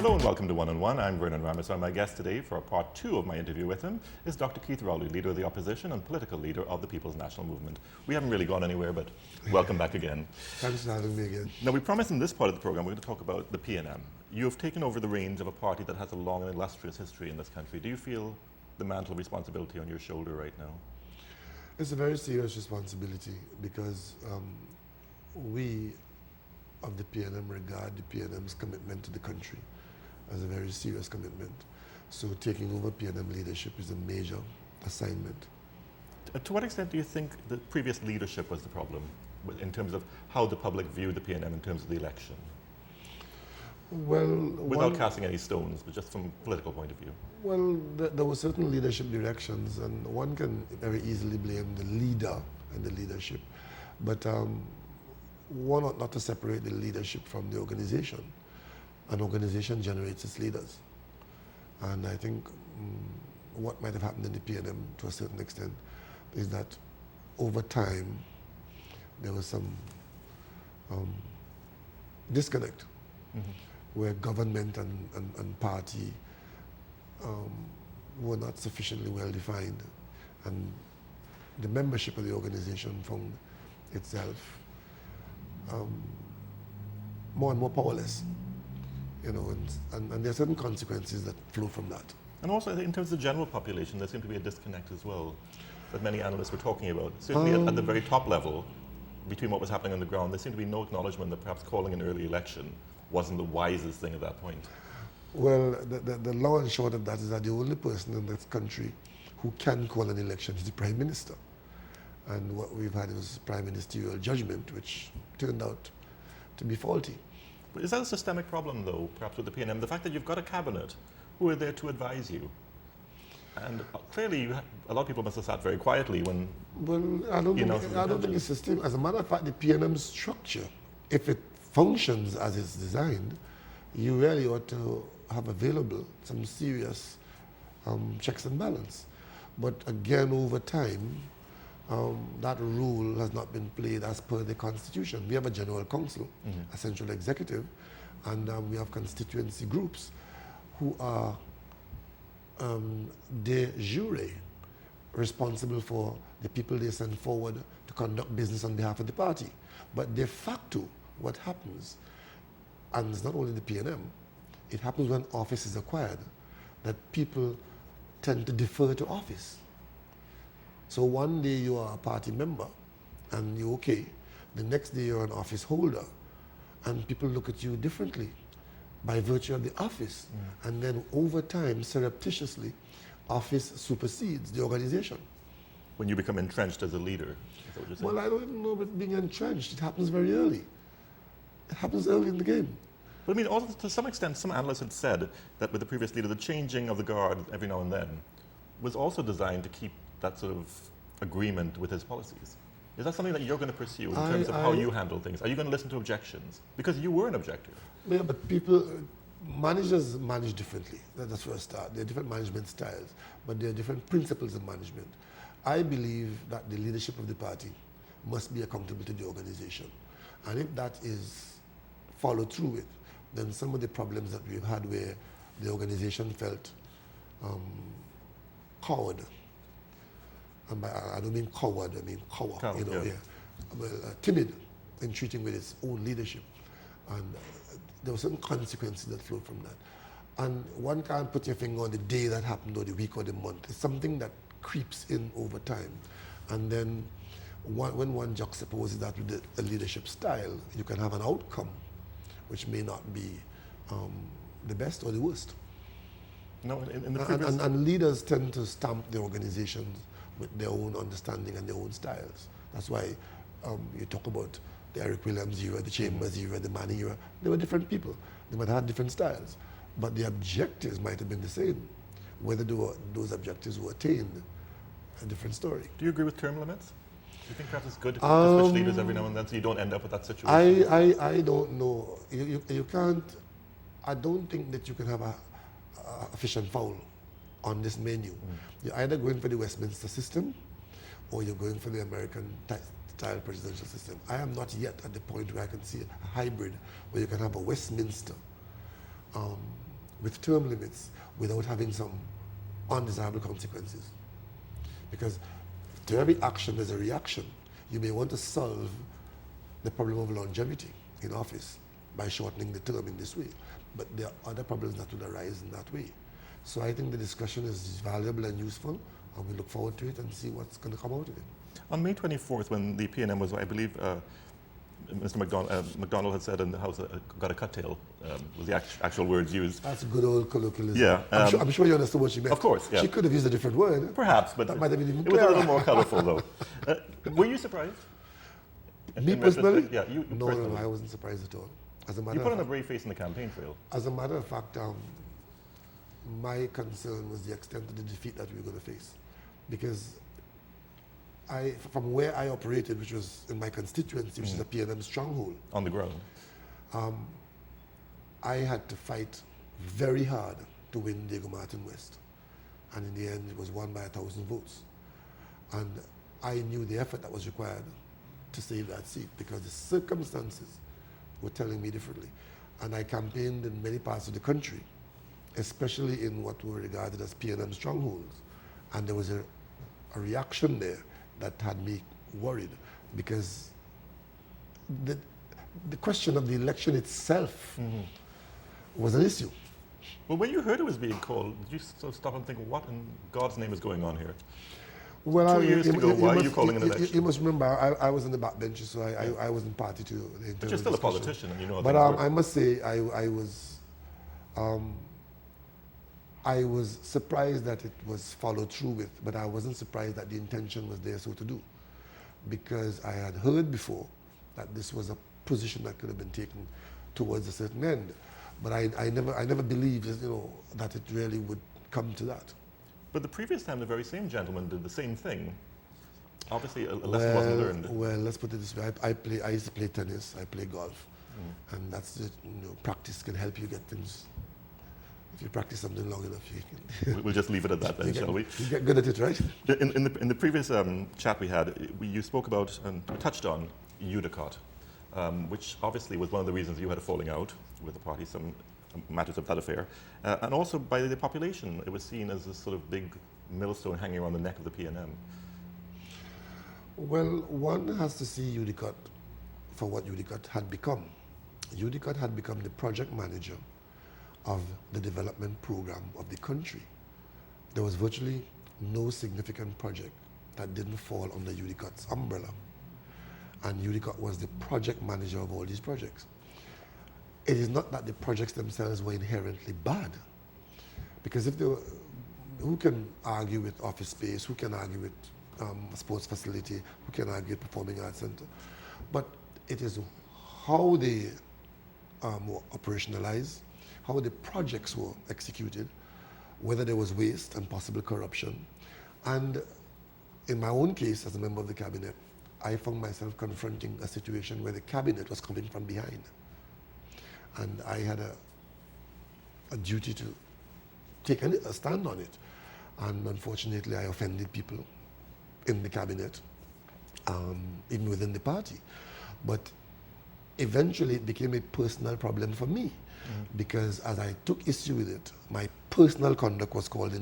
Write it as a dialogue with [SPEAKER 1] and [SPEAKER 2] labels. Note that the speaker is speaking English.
[SPEAKER 1] Hello and welcome to One on One. I'm Vernon Ramos, and my guest today for part 2 of my interview with him is Dr. Keith Rowley, leader of the opposition and political leader of the People's National Movement. We haven't really gone anywhere, but welcome back again.
[SPEAKER 2] Thanks for having me again.
[SPEAKER 1] Now, we promised in this part of the program we're going to talk about the PNM. You have taken over the reins of a party that has a long and illustrious history in this country. Do you feel the mantle of responsibility on your shoulder right now?
[SPEAKER 2] It's a very serious responsibility because we of the PNM regard the PNM's commitment to the country as a very serious commitment. So taking over PNM leadership is a major assignment.
[SPEAKER 1] To what extent do you think the previous leadership was the problem in terms of how the public viewed the PNM in terms of the election?
[SPEAKER 2] Well,
[SPEAKER 1] without casting any stones, but just from a political point of view.
[SPEAKER 2] Well, there were certain leadership directions, and one can very easily blame the leader and the leadership. But one ought not to separate the leadership from the organization. An organization generates its leaders. And I think what might have happened in the PNM to a certain extent is that over time there was some disconnect where government and party were not sufficiently well defined, and the membership of the organization found itself more and more powerless, you know, and there are certain consequences that flow from that. And
[SPEAKER 1] also, in terms of the general population, there seemed to be a disconnect as well, that many analysts were talking about. Certainly at the very top level, between what was happening on the ground, there seemed to be no acknowledgement that perhaps calling an early election wasn't the wisest thing at that point.
[SPEAKER 2] Well, the long and short of that is that the only person in this country who can call an election is the Prime Minister. And what we've had was prime ministerial judgment, which turned out to be faulty.
[SPEAKER 1] But is that a systemic problem, though, perhaps with the PNM? The fact that you've got a cabinet who are there to advise you. And clearly, a lot of people must have sat very quietly when
[SPEAKER 2] I don't think it's systemic. As a matter of fact, the PNM structure, if it functions as it's designed, you really ought to have available some serious checks and balance. But again, over time, that role has not been played as per the Constitution. We have a General Council, a central executive, and we have constituency groups who are de jure responsible for the people they send forward to conduct business on behalf of the party. But de facto, what happens, and it's not only the PNM, it happens when office is acquired, that people tend to defer to office. So one day you are a party member and you're okay, the next day you're an office holder, and people look at you differently by virtue of the office. And then over time, surreptitiously, office supersedes the organization.
[SPEAKER 1] When you become entrenched as a leader, is that what you're saying?
[SPEAKER 2] Well, I don't even know about being entrenched. It happens very early. It happens early in the game.
[SPEAKER 1] But I mean, also to some extent, some analysts had said that with the previous leader, the changing of the guard every now and then was also designed to keep that sort of agreement with his policies. Is that something that you're going to pursue in terms of how you handle things? Are you going to listen to objections? Because you were an objector.
[SPEAKER 2] Yeah, but managers manage differently. That's where I start. There are different management styles, but there are different principles of management. I believe that the leadership of the party must be accountable to the organization. And if that is followed through with, then some of the problems that we've had where the organization felt cowed, and I don't mean coward, I mean coward, you know, timid in treating with its own leadership. And there were certain consequences that flowed from that. And one can't put your finger on the day that happened or the week or the month. It's something that creeps in over time. And then when one juxtaposes that with a leadership style, you can have an outcome which may not be the best or the worst.
[SPEAKER 1] No,
[SPEAKER 2] and leaders tend to stamp the organizations with their own understanding and their own styles. That's why you talk about the Eric Williams era, the Chambers era, the Manny era. They were different people. They might have had different styles, but the objectives might have been the same. Whether those objectives were attained, a different story.
[SPEAKER 1] Do you agree with term limits? Do you think perhaps it's good to switch leaders every now and then so you don't end up with that situation?
[SPEAKER 2] I don't know. You can't. I don't think that you can have a fish and fowl on this menu. You're either going for the Westminster system or you're going for the American style presidential system. I am not yet at the point where I can see a hybrid where you can have a Westminster with term limits without having some undesirable consequences. Because to every action there's a reaction. You may want to solve the problem of longevity in office by shortening the term in this way, but there are other problems that will arise in that way. So I think the discussion is valuable and useful, and we look forward to it and see what's going to come out of it.
[SPEAKER 1] On May 24th, when the PNM was, I believe, Mr. McDonald had said in the House, got a cut tail, was the actual words used.
[SPEAKER 2] That's good old colloquialism.
[SPEAKER 1] Yeah.
[SPEAKER 2] I'm sure you understood what she meant.
[SPEAKER 1] Of course, yeah.
[SPEAKER 2] She could have used a different word.
[SPEAKER 1] Perhaps, but
[SPEAKER 2] that might have been even
[SPEAKER 1] it was a
[SPEAKER 2] clearer.
[SPEAKER 1] little more colorful, though. Were you surprised?
[SPEAKER 2] Me personally?
[SPEAKER 1] Yeah, you
[SPEAKER 2] No,
[SPEAKER 1] personally.
[SPEAKER 2] I wasn't surprised at all. As a matter
[SPEAKER 1] You put
[SPEAKER 2] of
[SPEAKER 1] on a brave face in the campaign trail.
[SPEAKER 2] As a matter of fact, my concern was the extent of the defeat that we were going to face. Because from where I operated, which was in my constituency, which is a PNM stronghold,
[SPEAKER 1] On the ground.
[SPEAKER 2] I had to fight very hard to win Diego Martin West. And in the end, it was won by 1,000 votes. And I knew the effort that was required to save that seat because the circumstances were telling me differently. And I campaigned in many parts of the country, especially in what were regarded as PNM strongholds. And there was a reaction there that had me worried because the question of the election itself was an issue.
[SPEAKER 1] Well, when you heard it was being called, did you sort of stop and think, what in God's name is going on here?
[SPEAKER 2] Well,
[SPEAKER 1] 2 years to go, why are you calling an election?
[SPEAKER 2] You must remember, I was in the backbenches, so I wasn't party to the internal
[SPEAKER 1] But you're still a
[SPEAKER 2] discussion.
[SPEAKER 1] politician, and you know how
[SPEAKER 2] But
[SPEAKER 1] things work.
[SPEAKER 2] I must say, I was surprised that it was followed through with, but I wasn't surprised that the intention was there so to do. Because I had heard before that this was a position that could have been taken towards a certain end. But I never believed, that it really would come to that.
[SPEAKER 1] But the previous time, the very same gentleman did the same thing. Obviously, a lesson wasn't learned.
[SPEAKER 2] Well, let's put it this way. I used to play tennis, I play golf. And that's it, practice can help you get things. If you practice something long enough, you can.
[SPEAKER 1] We'll just leave it at that then, shall we?
[SPEAKER 2] You get good at it, right?
[SPEAKER 1] In the previous chat we had, you spoke about and touched on Udicott, which obviously was one of the reasons you had a falling out with the party, some matters of that affair. And also by the population, it was seen as a sort of big millstone hanging around the neck of the PNM.
[SPEAKER 2] Well, one has to see Udicott for what Udicott had become. Udicott had become the project manager of the development program of the country. There was virtually no significant project that didn't fall under Udicott's umbrella. And Udicott was the project manager of all these projects. It is not that the projects themselves were inherently bad. Because if they were, who can argue with office space, who can argue with a sports facility, who can argue with performing arts center? But it is how they were operationalized, how the projects were executed, whether there was waste and possible corruption. And in my own case, as a member of the cabinet, I found myself confronting a situation where the cabinet was coming from behind. And I had a duty to take a stand on it. And unfortunately, I offended people in the cabinet, even within the party. But eventually, it became a personal problem for me. Because as I took issue with it, my personal conduct was called in